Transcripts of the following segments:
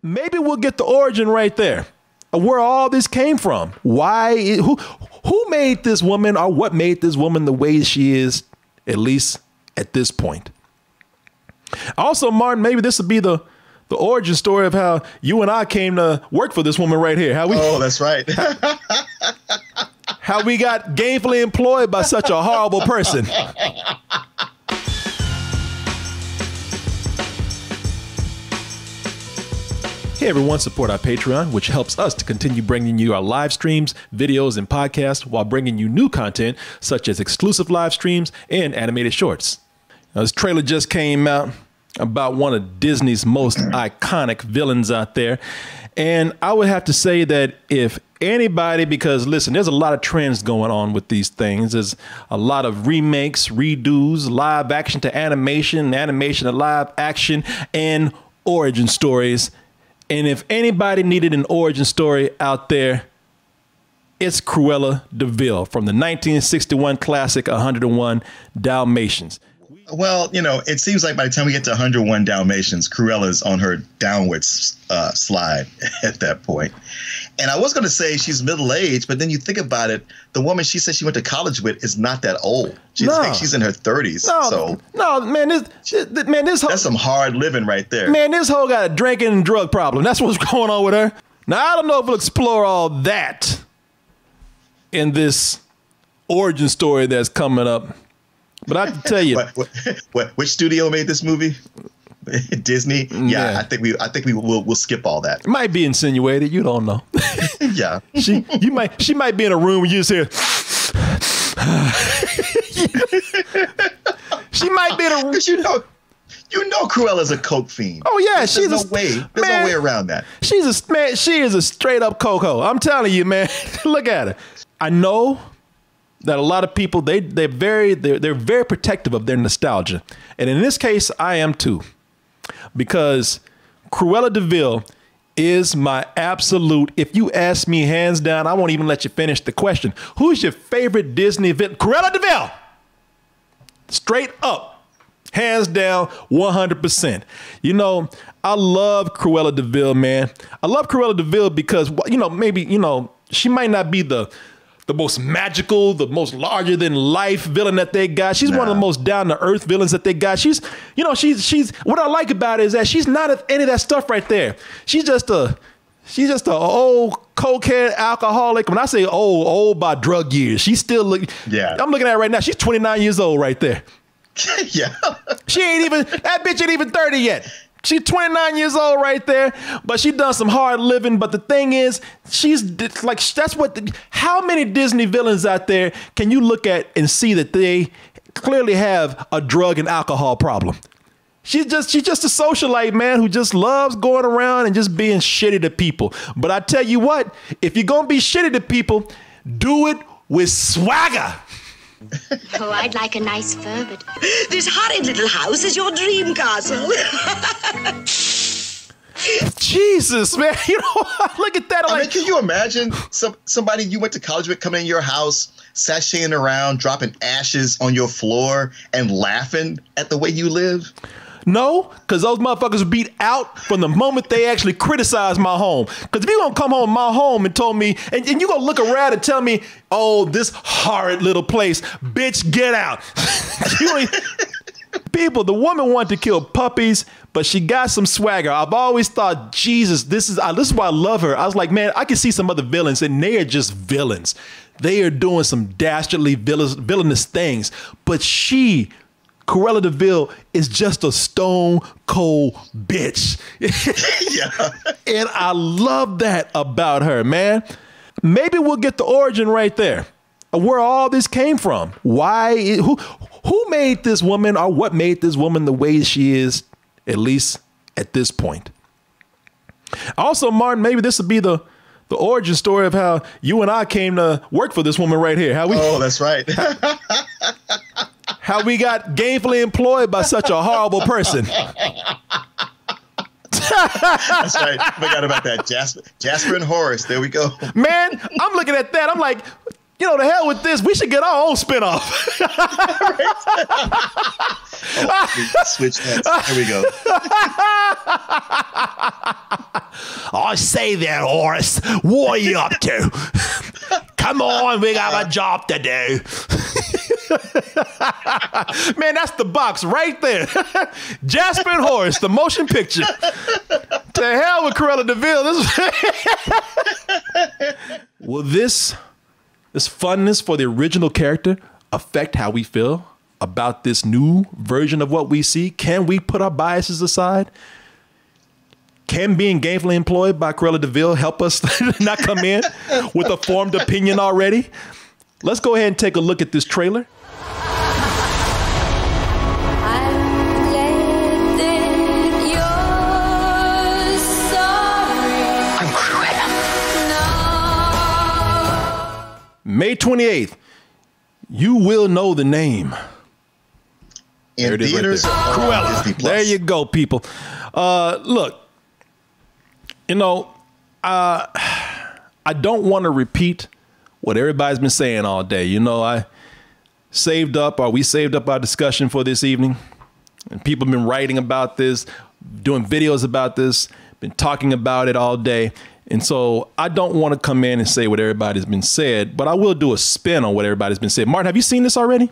maybe we'll get the origin right there of where all this came from. Why? Who made this woman, or what made this woman the way she is, at least at this point? Also, Martin, maybe this would be the origin story of how you and I came to work for this woman right here. Oh, that's right. How we got gainfully employed by such a horrible person. Hey everyone, support our Patreon, which helps us to continue bringing you our live streams, videos, and podcasts while bringing you new content such as exclusive live streams and animated shorts. Now, this trailer just came out about one of Disney's most iconic villains out there. And I would have to say that if anybody, because listen, there's a lot of trends going on with these things. There's a lot of remakes, redos, live action to animation, animation to live action, and origin stories. And if anybody needed an origin story out there, it's Cruella de Vil from the 1961 classic 101 Dalmatians. Well, you know, it seems like by the time we get to 101 Dalmatians, Cruella's on her downwards slide at that point. And I was going to say she's middle-aged, but then you think about it, the woman she said she went to college with is not that old. I think she's in her 30s. No, man, that's some hard living right there. Man, this hoe got a drinking and drug problem. That's what's going on with her. Now, I don't know if we'll explore all that in this origin story that's coming up. But I have to tell you, which studio made this movie? Disney. Yeah, I think we'll skip all that. It might be insinuated. You don't know. Yeah, she might be in a room where you just hear. She might be in a room. Because you know, Cruella's a coke fiend. Oh yeah, There's no way around that. She is a straight up coco. I'm telling you, man. Look at her. I know that a lot of people, they're very protective of their nostalgia. And in this case, I am too. Because Cruella de Vil is my absolute, if you ask me hands down, I won't even let you finish the question. Who's your favorite Disney villain? Cruella de Vil. Straight up. Hands down, 100%. You know, I love Cruella de Vil, man. I love Cruella de Vil because, you know, maybe, you know, she might not be the most magical, the most larger than life villain that they got. She's one of the most down to earth villains that they got. She's what I like about it is that she's not any of that stuff right there. She's just a old cokehead alcoholic. When I say old by drug years, she's still I'm looking at her right now. She's 29 years old right there. Yeah. That bitch ain't even 30 yet. She's 29 years old right there, but she done some hard living. But the thing is, how many Disney villains out there can you look at and see that they clearly have a drug and alcohol problem? She's just a socialite, man, who just loves going around and just being shitty to people. But I tell you what, if you're going to be shitty to people, do it with swagger. Oh, I'd like a nice fur, but this horrid little house is your dream castle. Jesus, man. You know, look at that. I mean, can you imagine somebody you went to college with coming in your house, sashaying around, dropping ashes on your floor and laughing at the way you live? No, because those motherfuckers beat out from the moment they actually criticized my home. Because if you gonna come home my home and told me, and you gonna look around and tell me, oh, this horrid little place, bitch, get out. People, the woman wanted to kill puppies, but she got some swagger. I've always thought, Jesus, this is why I love her. I was like, man, I can see some other villains, and they are just villains. They are doing some dastardly villainous things, but Cruella de Vil is just a stone cold bitch. Yeah. And I love that about her, man. Maybe we'll get the origin right there of where all this came from. Why? Who made this woman, or what made this woman the way she is, at least at this point? Also, Martin, maybe this would be the origin story of how you and I came to work for this woman right here. Oh, that's right. How we got gainfully employed by such a horrible person. That's right. Forgot about that. Jasper and Horace. There we go. Man, I'm looking at that. I'm like, you know, the hell with this. We should get our own spinoff. Switch heads. There we go. I say there, Horace. What are you up to? Come on, we got a job to do. Man, that's the box right there. Jasper and Horace, the motion picture. To hell with Cruella DeVille. Will this funness for the original character affect how we feel about this new version of what we see? Can we put our biases aside? Can being gainfully employed by Cruella DeVille help us not come in with a formed opinion already? Let's go ahead and take a look at this trailer. May 28th, you will know the name. In theaters, right there. Cruella. Disney Plus. There you go, people. Look, you know, I don't want to repeat what everybody's been saying all day. You know, we saved up our discussion for this evening. And people have been writing about this, doing videos about this, been talking about it all day. And so I don't want to come in and say what everybody's been said, but I will do a spin on what everybody's been said. Martin, have you seen this already?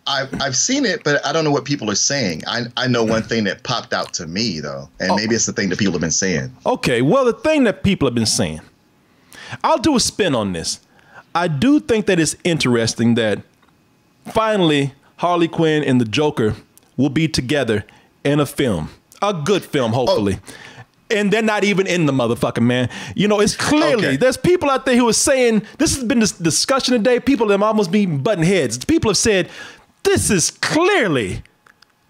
I've seen it, but I don't know what people are saying. I know one thing that popped out to me, though, and maybe it's the thing that people have been saying. Okay, well, the thing that people have been saying, I'll do a spin on this. I do think that it's interesting that finally Harley Quinn and the Joker will be together in a film, a good film, hopefully. Oh. And they're not even in the motherfucker, man. You know, it's clearly, there's people out there who are saying, this has been this discussion today, people have almost been butting heads. People have said, this is clearly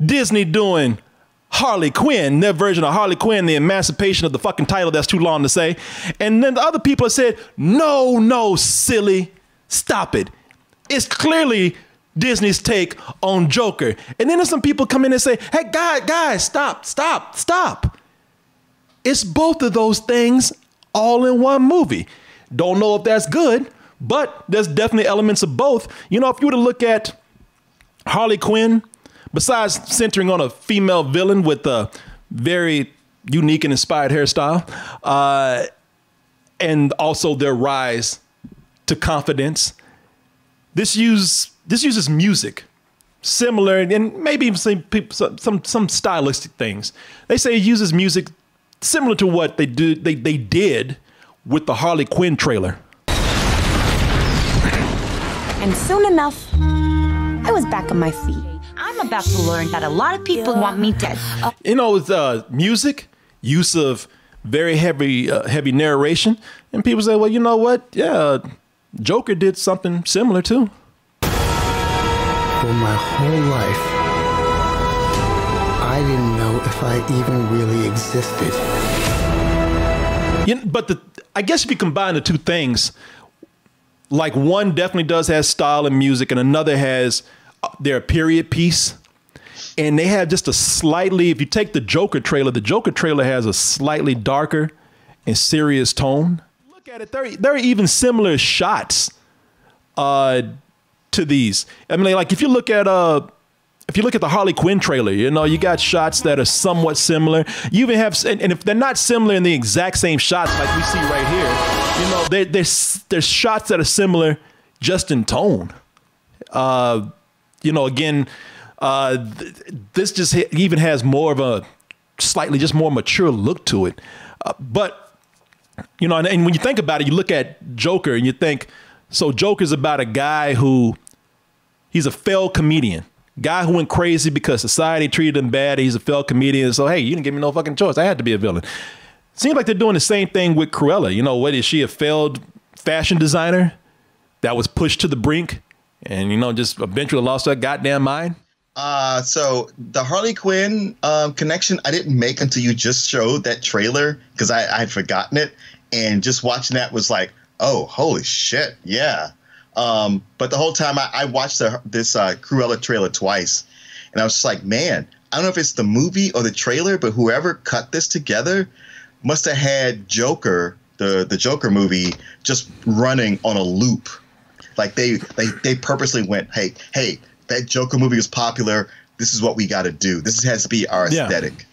Disney doing Harley Quinn, their version of Harley Quinn, the emancipation of the fucking title that's too long to say. And then the other people have said, no, silly, stop it. It's clearly Disney's take on Joker. And then there's some people come in and say, hey, guys, stop. It's both of those things all in one movie. Don't know if that's good, but there's definitely elements of both. You know, if you were to look at Harley Quinn, besides centering on a female villain with a very unique and inspired hairstyle, and also their rise to confidence, this uses music. Similar, and maybe even some stylistic things. They say it uses music similar to what they did with the Harley Quinn trailer. And soon enough, I was back on my feet. I'm about to learn that a lot of people want me dead. You know, with music, use of very heavy narration, and people say, well, you know what? Yeah, Joker did something similar too. For my whole life, I didn't know if I even really existed. But I guess if you combine the two things, like one definitely does have style and music, and another has their period piece. And they have just a slightly, if you take the Joker trailer has a slightly darker and serious tone. Look at it, there are even similar shots to these. I mean, like if you look at the Harley Quinn trailer, you know, you got shots that are somewhat similar. You even have, and if they're not similar in the exact same shots like we see right here, you know, there's shots that are similar just in tone. You know, again, this just even has more of a slightly just more mature look to it. But, you know, and when you think about it, you look at Joker and you think, so Joker's about a guy he's a failed comedian. Guy who went crazy because society treated him bad. He's a failed comedian. So, hey, you didn't give me no fucking choice. I had to be a villain. Seems like they're doing the same thing with Cruella. You know, what is she, a failed fashion designer that was pushed to the brink and, you know, just eventually lost her goddamn mind? So the Harley Quinn connection I didn't make until you just showed that trailer because I had forgotten it. And just watching that was like, oh, holy shit. Yeah. But the whole time I watched this Cruella trailer twice, and I was just like, man, I don't know if it's the movie or the trailer, but whoever cut this together must have had Joker, the Joker movie, just running on a loop. Like they purposely went, hey, that Joker movie was popular. This is what we got to do. This has to be our aesthetic.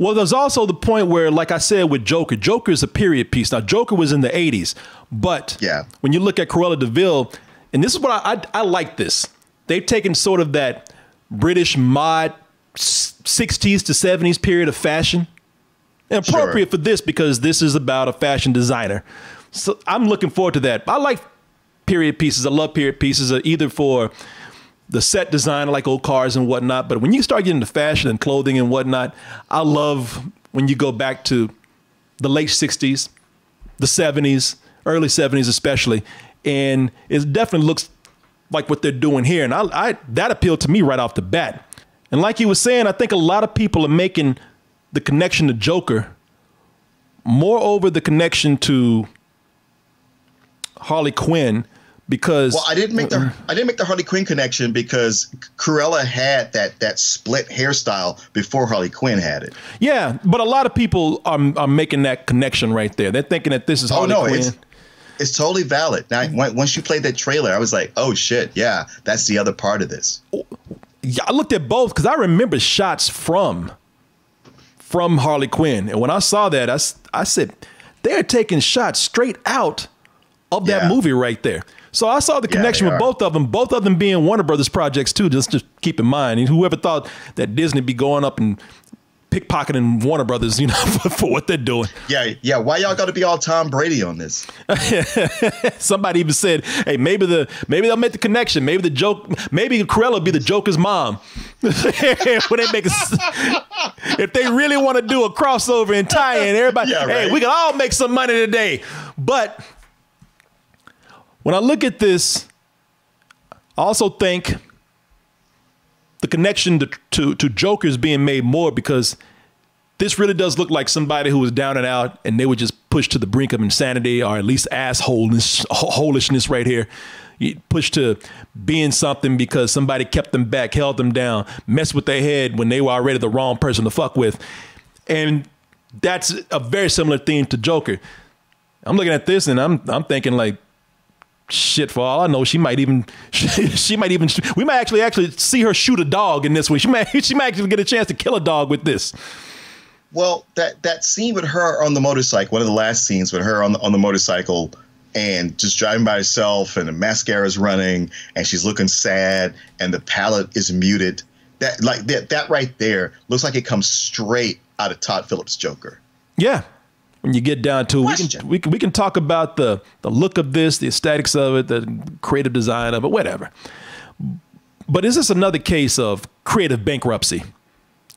Well, there's also the point where, like I said, with Joker, Joker is a period piece. Now, Joker was in the 80s, but when you look at Cruella de Vil, and this is what I like this. They've taken sort of that British mod 60s to 70s period of fashion. And appropriate for this because this is about a fashion designer. So I'm looking forward to that. I like period pieces. I love period pieces, either for the set design, like old cars and whatnot. But when you start getting into fashion and clothing and whatnot, I love when you go back to the late 60s, the 70s, early 70s especially. And it definitely looks like what they're doing here. And that appealed to me right off the bat. And like you were saying, I think a lot of people are making the connection to Joker more over the connection to Harley Quinn. Because I didn't make the Harley Quinn connection because Cruella had that split hairstyle before Harley Quinn had it. Yeah, but a lot of people are making that connection right there. They're thinking that this is Harley Quinn. It's totally valid. Now, once you played that trailer, I was like, oh shit, yeah, that's the other part of this. Yeah, I looked at both because I remember shots from Harley Quinn, and when I saw that, I said they're taking shots straight out of that movie right there. So I saw the connection with both of them being Warner Brothers projects too. Just keep in mind, and whoever thought that Disney be going up and pickpocketing Warner Brothers, you know, for what they're doing. Yeah. Why y'all got to be all Tom Brady on this? Somebody even said, "Hey, maybe they'll make the connection. Maybe Cruella will be the Joker's mom." When they make if they really want to do a crossover and tie in everybody, hey, we can all make some money today, but. When I look at this, I also think the connection to Joker is being made more because this really does look like somebody who was down and out and they were just pushed to the brink of insanity, or at least holishness right here. Pushed to being something because somebody kept them back, held them down, messed with their head when they were already the wrong person to fuck with. And that's a very similar theme to Joker. I'm looking at this and I'm thinking like, shit, for all I know, we might actually see her shoot a dog in this one. She might actually get a chance to kill a dog with this. Well, that scene with her on the motorcycle, one of the last scenes with her on the motorcycle and just driving by herself and the mascara's running and she's looking sad and the palette is muted. That right there looks like it comes straight out of Todd Phillips' Joker. Yeah. When you get down to it, we can talk about the look of this, the aesthetics of it, the creative design of it, whatever. But is this another case of creative bankruptcy?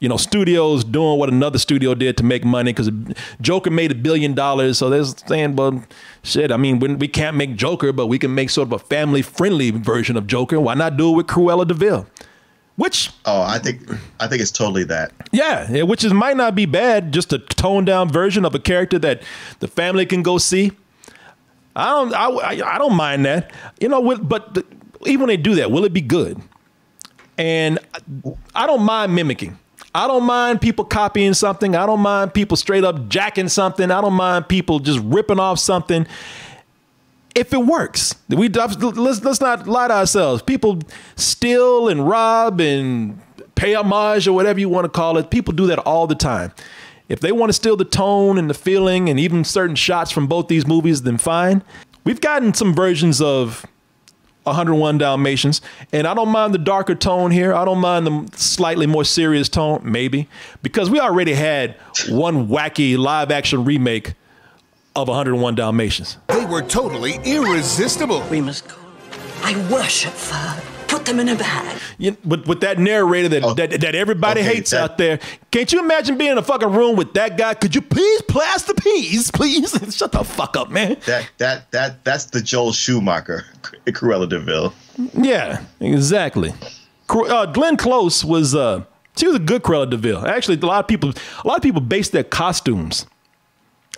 You know, studios doing what another studio did to make money because Joker made $1 billion. So they're saying, well, shit, I mean, we can't make Joker, but we can make sort of a family-friendly version of Joker. Why not do it with Cruella de Vil? Which I think it's totally that. Yeah, which might not be bad, just a toned down version of a character that the family can go see. I don't mind that. You know, but even when they do that, will it be good? And I don't mind mimicking. I don't mind people copying something. I don't mind people straight up jacking something. I don't mind people just ripping off something. If it works, let's not lie to ourselves. People steal and rob and pay homage or whatever you want to call it. People do that all the time. If they want to steal the tone and the feeling and even certain shots from both these movies, then fine. We've gotten some versions of 101 Dalmatians, and I don't mind the darker tone here. I don't mind the slightly more serious tone, maybe, because we already had one wacky live action remake of 101 Dalmatians. They were totally irresistible. We must go. I worship fur. Put them in a bag. With that narrator that everybody hates out there, can't you imagine being in a fucking room with that guy? Could you please plaster peas, please? Shut the fuck up, man. That's the Joel Schumacher, Cruella de Vil. Yeah, exactly. Glenn Close was she was a good Cruella de Vil. Actually, a lot of people based their costumes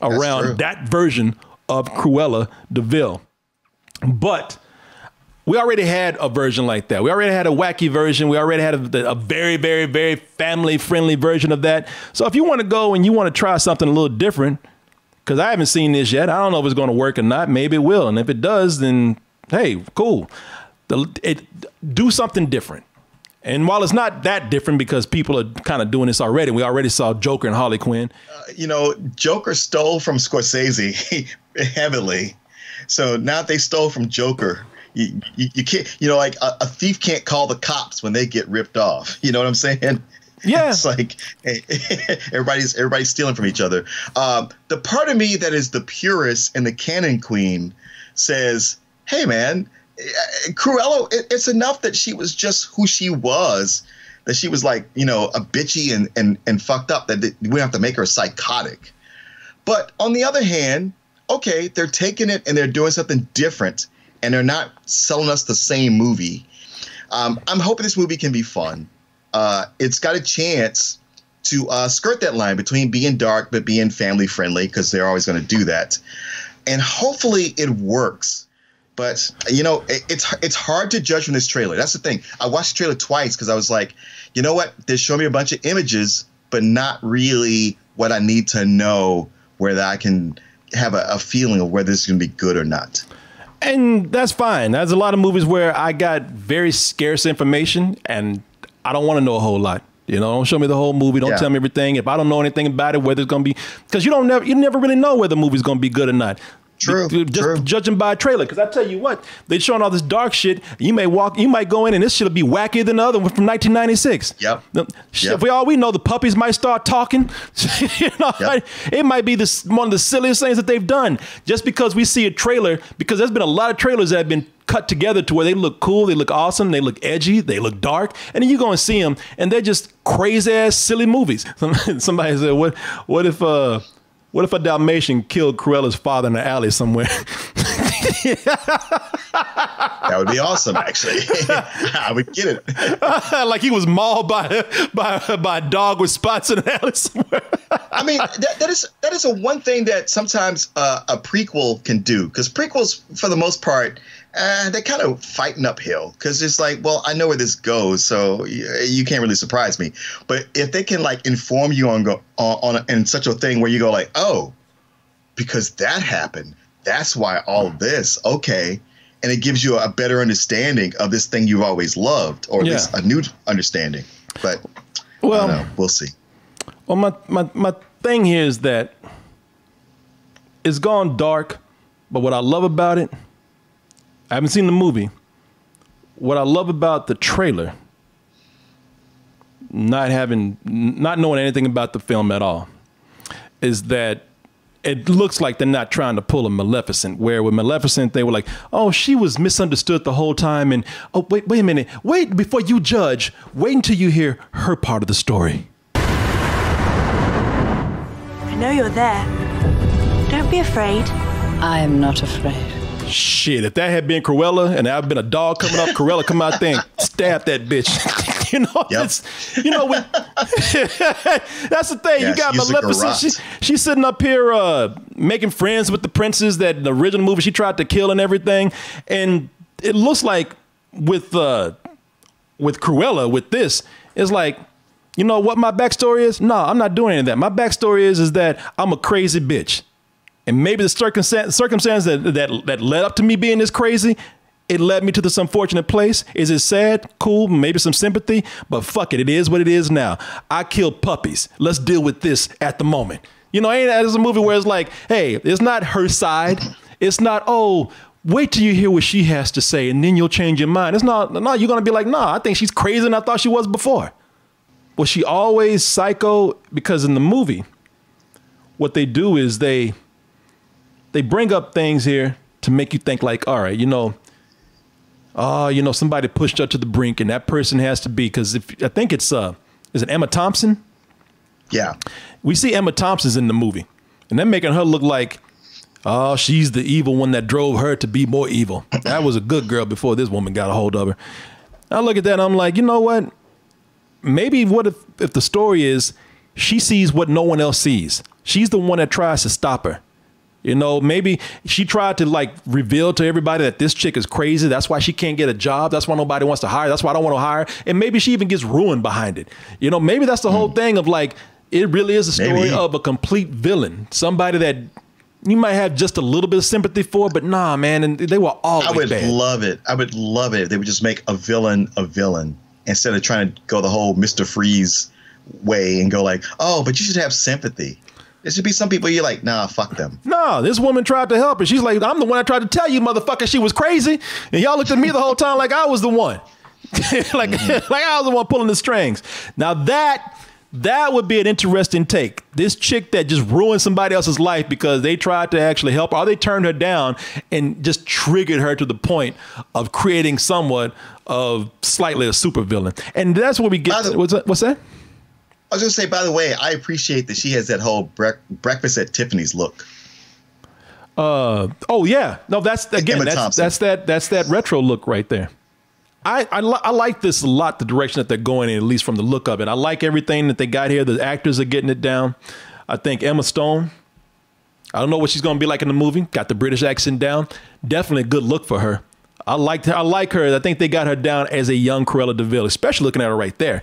around that version of Cruella de Vil. But we already had a version like that. We already had a wacky version. We already had a very, very, very family-friendly version of that. So if you want to go and you want to try something a little different, because I haven't seen this yet, I don't know if it's going to work or not. Maybe it will. And if it does, then hey, cool. Do something different. And while it's not that different because people are kind of doing this already, we already saw Joker and Harley Quinn. Joker stole from Scorsese heavily. So now that they stole from Joker, you can't, like a thief can't call the cops when they get ripped off. You know what I'm saying? Yeah. It's like hey, everybody's stealing from each other. The part of me that is the purist and the canon queen says, hey, man, Cruella, it's enough that she was just who she was, that she was like, a bitchy and fucked up, that we don't have to make her psychotic. But on the other hand, okay, they're taking it and they're doing something different and they're not selling us the same movie. I'm hoping this movie can be fun. It's got a chance to skirt that line between being dark but being family friendly, because they're always going to do that. And hopefully it works. But, it's hard to judge from this trailer. That's the thing. I watched the trailer twice because I was like, you know what? They're showing me a bunch of images, but not really what I need to know, whether I can have a feeling of whether this is going to be good or not. And that's fine. There's a lot of movies where I got very scarce information and I don't want to know a whole lot. Don't show me the whole movie. Don't tell me everything. If I don't know anything about it, whether it's going to be, because you never really know whether the movie's going to be good or not. True. Just judging by a trailer, because I tell you what, they're showing all this dark shit. You might go in and this shit'll be wackier than the other one from 1996. Yep. For all we know, the puppies might start talking. It might be one of the silliest things that they've done. Just because we see a trailer, because there's been a lot of trailers that have been cut together to where they look cool, they look awesome, they look edgy, they look dark, and then you go and see them, and they're just crazy ass silly movies. Somebody said, "What if a Dalmatian killed Cruella's father in the alley somewhere?" That would be awesome, actually. I would get it. Like he was mauled by a dog with spots in the alley somewhere. I mean, that is a one thing that sometimes a prequel can do, because prequels, for the most part, they're kind of fighting uphill, because it's like, well, I know where this goes, so you can't really surprise me. But if they can inform you on in such a thing where you go like, oh, because that happened, that's why all of this, okay, and it gives you a better understanding of this thing you've always loved, or at least a new understanding. But I don't know. We'll see. Well, my thing here is that it's gone dark, but what I love about it, I haven't seen the movie. What I love about the trailer, not knowing anything about the film at all, is that it looks like they're not trying to pull a Maleficent, where with Maleficent, they were like, oh, she was misunderstood the whole time. And, oh, wait a minute. Wait, before you judge, wait until you hear her part of the story. I know you're there. Don't be afraid. I am not afraid. Shit, if that had been Cruella and there had been a dog coming up, Cruella come out there and stab that bitch. That's the thing. Yeah, you got Maleficent. She's sitting up here making friends with the princes that in the original movie she tried to kill and everything. And it looks like with Cruella, with this, it's like, you know what my backstory is? No, I'm not doing any of that. My backstory is that I'm a crazy bitch. And maybe the circumstance that led up to me being this crazy, it led me to this unfortunate place. Is it sad? Cool. Maybe some sympathy. But fuck it. It is what it is now. I killed puppies. Let's deal with this at the moment. Ain't that as a movie where it's like, hey, it's not her side. It's not, oh, wait till you hear what she has to say and then you'll change your mind. It's not, no, you're going to be like, nah, I think she's crazier than I thought she was before. Was she always psycho? Because in the movie, what they do is they bring up things here to make you think like, all right, somebody pushed her to the brink and that person has to be, because I think is it Emma Thompson? Yeah. We see Emma Thompson's in the movie and they're making her look like, oh, she's the evil one that drove her to be more evil. That was a good girl before this woman got a hold of her. I look at that and I'm like, you know what? Maybe what if the story is she sees what no one else sees. She's the one that tries to stop her. Maybe she tried to reveal to everybody that this chick is crazy. That's why she can't get a job. That's why nobody wants to hire. That's why I don't want to hire. And maybe she even gets ruined behind it. Maybe that's the whole thing of it really is a story of a complete villain. Somebody that you might have just a little bit of sympathy for, but nah, man. And they were always bad. I would love it. I would love it if they would just make a villain a villain. instead of trying to go the whole Mr. Freeze way and go like, oh, but you should have sympathy. There should be some people you're like, nah, fuck them. No, this woman tried to help her. She's like, I'm the one that tried to tell you, motherfucker, she was crazy. And y'all looked at me the whole time like I was the one. like I was the one pulling the strings. Now that would be an interesting take. This chick that just ruined somebody else's life because they tried to actually help her, or they turned her down and just triggered her to the point of creating somewhat of slightly a supervillain. And that's what we get. What's that? I was going to say, by the way, I appreciate that she has that whole breakfast at Tiffany's look. Oh yeah, no, that's again, that's that retro look right there. I like this a lot, the direction that they're going in, at least from the look of it. I like everything that they got here. The actors are getting it down. I think Emma Stone, I don't know what she's going to be like in the movie. Got the British accent down. Definitely a good look for her. I like her. I think they got her down as a young Cruella DeVille, especially looking at her right there.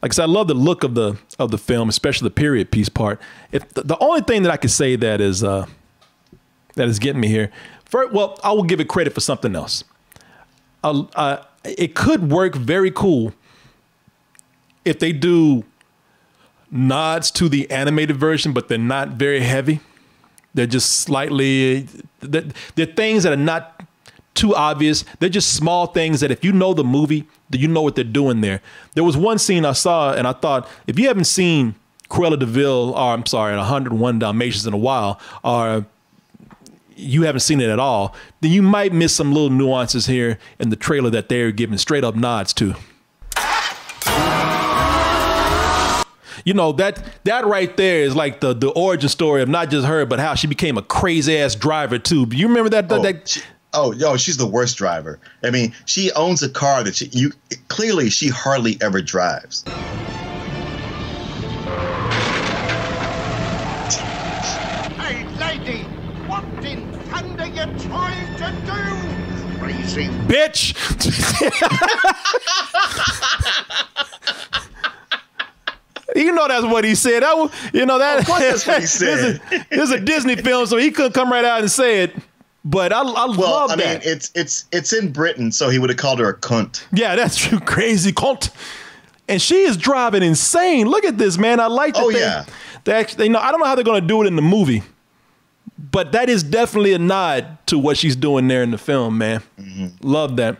Like I said, I love the look of the film, especially the period piece part. If the only thing that I could say that is getting me here, well, I will give it credit for something else. It could work very cool if they do nods to the animated version, but they're not very heavy. They're just slightly, they're things that are not too obvious. They're just small things that if you know the movie, you know what they're doing there. There was one scene I saw and I thought, if you haven't seen Cruella DeVille, or I'm sorry, 101 Dalmatians in a while, or you haven't seen it at all, then you might miss some little nuances here in the trailer that they're giving straight up nods to. You know, that right there is like the origin story of not just her, but how she became a crazy ass driver too. You remember that? She's the worst driver. I mean, she owns a car that she hardly ever drives. Hey, lady, what in thunder you trying to do? Crazy bitch. You know that's what he said. Of course that's what he said. This is a Disney film, so he couldn't come right out and say it. But I love that. I mean, it's in Britain, so he would have called her a cunt. Yeah, that's true. Crazy cunt. And she is driving insane. Look at this, man. I like that. They actually, I don't know how they're going to do it in the movie, but that is definitely a nod to what she's doing there in the film, man. Mm-hmm. Love that.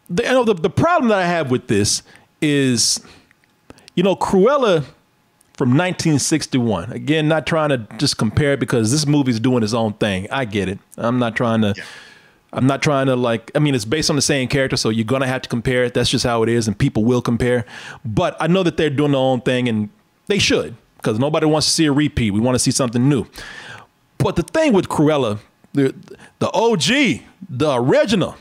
The problem that I have with this is, Cruella from 1961. Again, not trying to just compare it because this movie's doing its own thing. I get it. I'm not trying to it's based on the same character, so you're going to have to compare it. That's just how it is, and people will compare. But I know that they're doing their own thing, and they should, because nobody wants to see a repeat. We want to see something new. But the thing with Cruella, the OG, the original,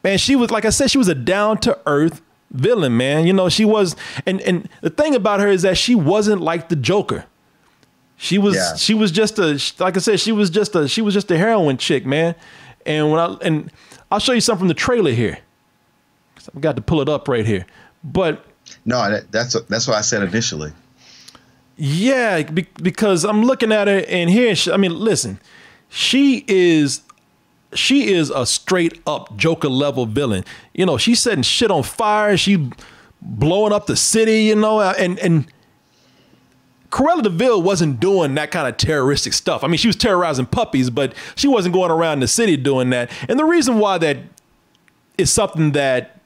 man, she was, like I said, she was a down-to-earth villain, man. She was, and the thing about her is that she wasn't like the Joker. She was just a heroin chick, man. And I'll show you something from the trailer here. I've got to pull it up right here. But no, that's what I said initially. Yeah, because I'm looking at her and here, listen, she is a straight up Joker level villain. She's setting shit on fire. She blowing up the city, and Cruella DeVille wasn't doing that kind of terroristic stuff. I mean, she was terrorizing puppies, but she wasn't going around the city doing that. And the reason why that is something that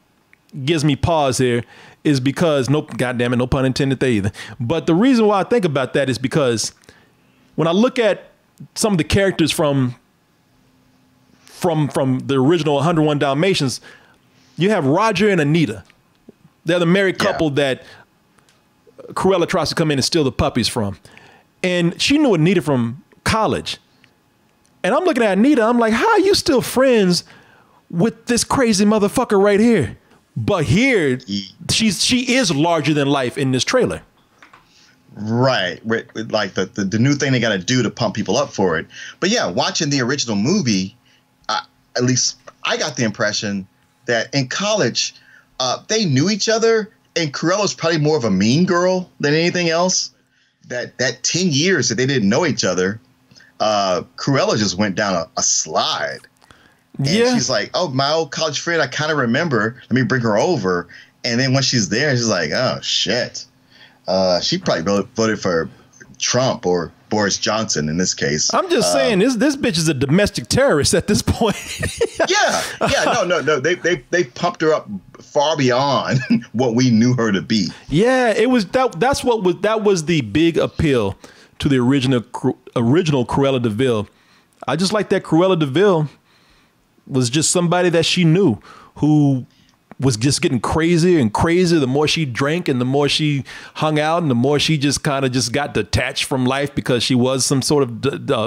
gives me pause here is because, goddamn it, no pun intended there either. But the reason why I think about that is because when I look at some of the characters from the original 101 Dalmatians, you have Roger and Anita. They're the married couple that Cruella tries to come in and steal the puppies from. And she knew Anita from college. And I'm looking at Anita, I'm like, how are you still friends with this crazy motherfucker right here? But here, she is larger than life in this trailer. Right. Like the new thing they got to do to pump people up for it. But yeah, watching the original movie, at least I got the impression that in college, they knew each other, and Cruella's probably more of a mean girl than anything else. That 10 years that they didn't know each other, Cruella just went down a slide. And she's like, oh, my old college friend, I kind of remember. Let me bring her over. And then when she's there, she's like, oh, shit. She probably voted for Trump or Boris Johnson in this case. I'm just saying, this bitch is a domestic terrorist at this point. No. They pumped her up far beyond what we knew her to be. Yeah, it was that was the big appeal to the original Cruella de Vil. I just like that Cruella de Vil was just somebody that she knew who was just getting crazier and crazier the more she drank and the more she hung out and the more she just kind of just got detached from life because she was some sort of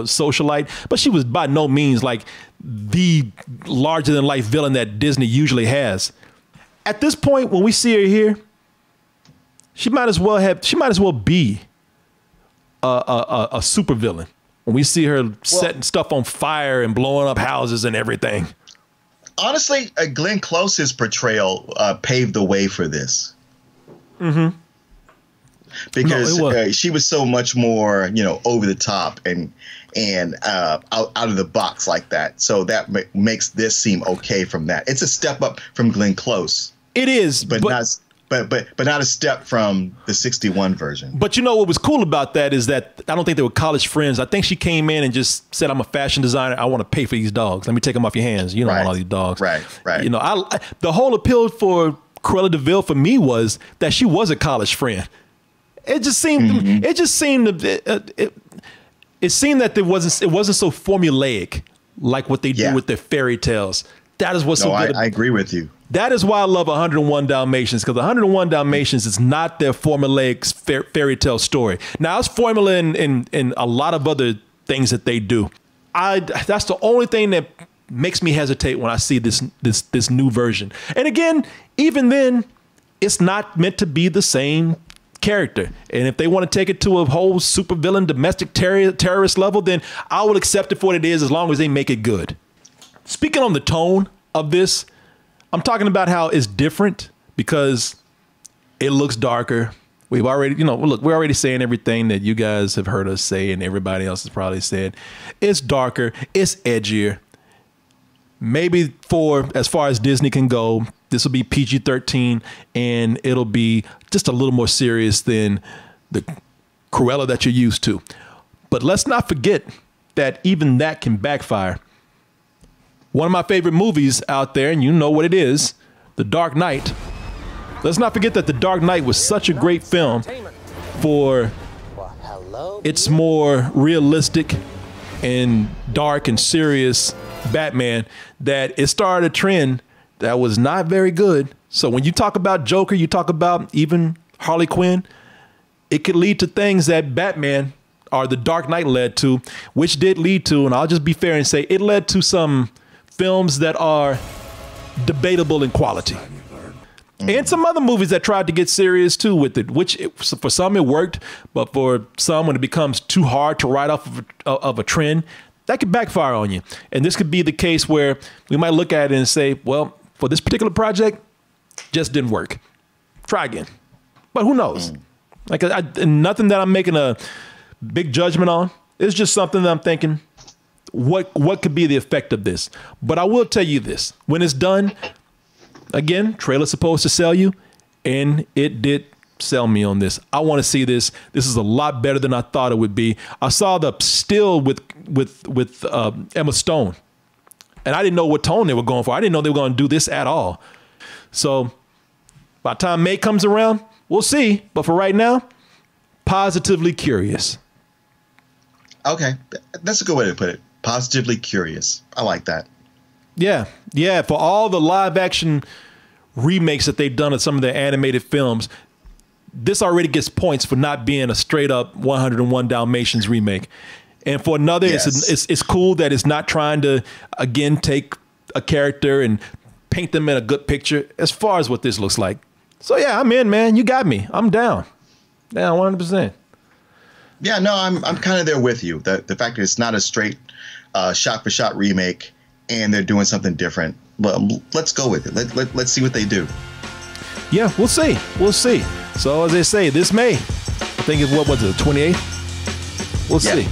socialite. But she was by no means like the larger than life villain that Disney usually has. At this point, when we see her here, she might as well be a super villain. When we see her setting stuff on fire and blowing up houses and everything. Honestly, Glenn Close's portrayal paved the way for this. Mm-hmm. Because she was so much more, over the top and out of the box like that. So that makes this seem okay from that. It's a step up from Glenn Close. It is, but not a step from the 61 version. But what was cool about that is that I don't think they were college friends. I think she came in and just said, I'm a fashion designer. I want to pay for these dogs. Let me take them off your hands. You don't want all these dogs. Right. The whole appeal for Cruella de Vil for me was that she was a college friend. It just seemed, it seemed that it wasn't so formulaic like what they do with their fairy tales. That is what's so good. I agree with you. That is why I love 101 Dalmatians, because 101 Dalmatians is not their formulaic fairy tale story. Now, it's formula in a lot of other things that they do. That's the only thing that makes me hesitate when I see this new version. And again, even then, it's not meant to be the same character. And if they want to take it to a whole supervillain domestic terrorist level, then I will accept it for what it is as long as they make it good. Speaking on the tone of this, I'm talking about how it's different because it looks darker. We've already, look, we're already saying everything that you guys have heard us say and everybody else has probably said. It's darker. It's edgier. Maybe as far as Disney can go, this will be PG-13 and it'll be just a little more serious than the Cruella that you're used to. But let's not forget that even that can backfire. One of my favorite movies out there, and you know what it is, The Dark Knight. Let's not forget that The Dark Knight was such a great film for its more realistic and dark and serious Batman that it started a trend that was not very good. So when you talk about Joker, you talk about even Harley Quinn, it could lead to things that Batman or The Dark Knight led to, which did lead to, and I'll just be fair and say, it led to some films that are debatable in quality. And some other movies that tried to get serious too with it, for some it worked, but for some when it becomes too hard to write off of a trend, that could backfire on you. And this could be the case where we might look at it and say, well, for this particular project, just didn't work. Try again. But who knows? Like nothing that I'm making a big judgment on. It's just something that I'm thinking, what could be the effect of this? But I will tell you this, when it's done, again, trailer's supposed to sell you, and it did sell me on this. I want to see this. This is a lot better than I thought it would be. I saw the still with Emma Stone, and I didn't know what tone they were going for. I didn't know they were going to do this at all. So by the time May comes around, we'll see. But for right now, positively curious. Okay, that's a good way to put it. Positively curious. I like that. Yeah. Yeah. For all the live action remakes that they've done of some of their animated films, this already gets points for not being a straight up 101 Dalmatians remake. And for another, it's cool that it's not trying to, again, take a character and paint them in a good picture as far as what this looks like. So, yeah, I'm in, man. You got me. I'm down. Down 100%. Yeah, no, I'm kind of there with you. The fact that it's not a straight shot-for-shot remake and they're doing something different. But let's go with it. Let's see what they do. Yeah, we'll see. We'll see. So as they say, this May, I think it's, what was it, the 28th? We'll see.